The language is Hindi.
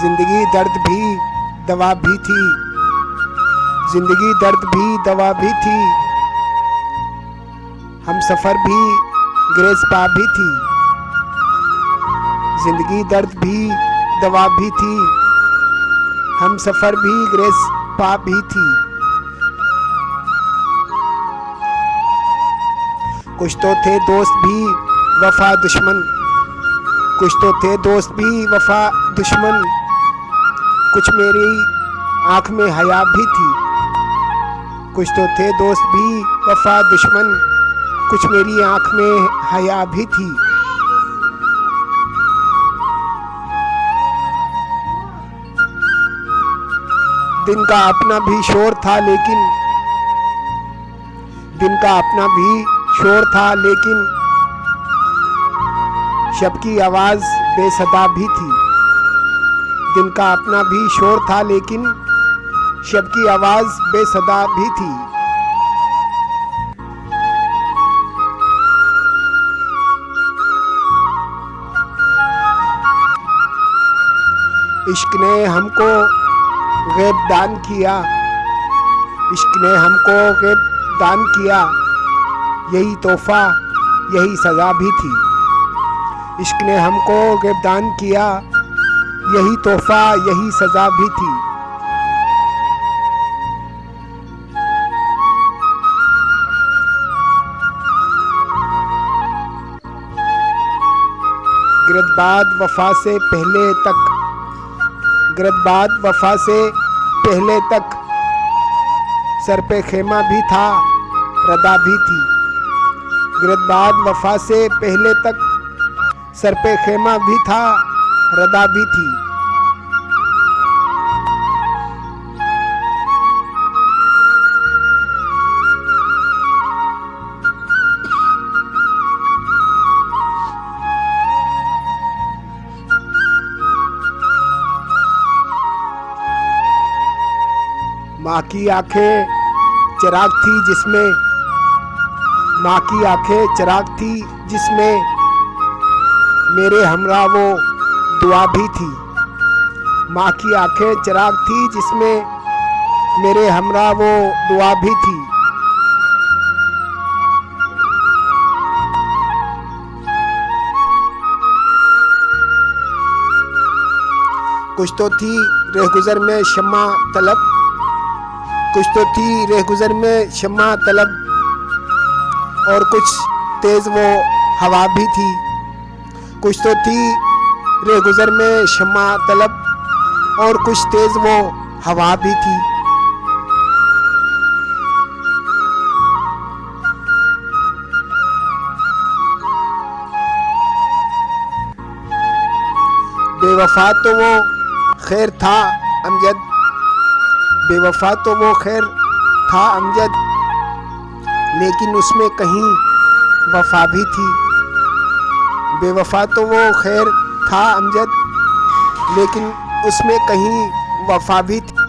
जिंदगी दर्द भी दवा भी थी, जिंदगी दर्द भी दवा भी थी, हम सफ़र भी ग्रेस पा भी थी। जिंदगी दर्द भी दवा भी थी, हम सफ़र भी ग्रेस पा भी थी। कुछ तो थे दोस्त भी वफा दुश्मन, कुछ तो थे दोस्त भी वफा दुश्मन, कुछ मेरी आँख में हया भी थी। कुछ तो थे दोस्त भी वफा दुश्मन, कुछ मेरी आँख में हया भी थी। दिन का अपना भी शोर था लेकिन, दिन का अपना भी शोर था लेकिन, शब की आवाज़ बेसदा भी थी। दिन का अपना भी शोर था लेकिन, शब की आवाज़ बेसदा भी थी। इश्क ने हमको गैब दान किया, इश्क ने हमको गैब दान किया, यही तोहफा यही सज़ा भी थी। इश्क ने हमको गैब दान किया, यही तोहफा यही सज़ा भी थी। गिरदबाद वफा से पहले तक, गिरदबाद वफा से पहले तक, सर पे खेमा भी था रदा भी थी। गिरदबाद वफा से पहले तक, सर पे खेमा भी था रदा भी थी। माँ की आंखें चिराग थी जिसमें, माँ की आंखें चिराग थी जिसमें, मेरे हमरा वो दुआ भी थी। माँ की आंखें चिराग थी जिसमें, मेरे हमरा वो दुआ भी थी। कुछ तो थी रहगुज़र में शम्मा तलब, कुछ तो थी रहगुज़र में शम्मा तलब, और कुछ तेज़ वो हवा भी थी। कुछ तो थी रहगुज़र में शम्मा तलब, और कुछ तेज़ वो हवा भी थी। बेवफा तो वो खैर था अमजद, बेवफा तो वो खैर था अमजद, लेकिन उसमें कहीं वफा भी थी। बेवफा तो वो खैर था अमजद, लेकिन उसमें कहीं वफा भी थी।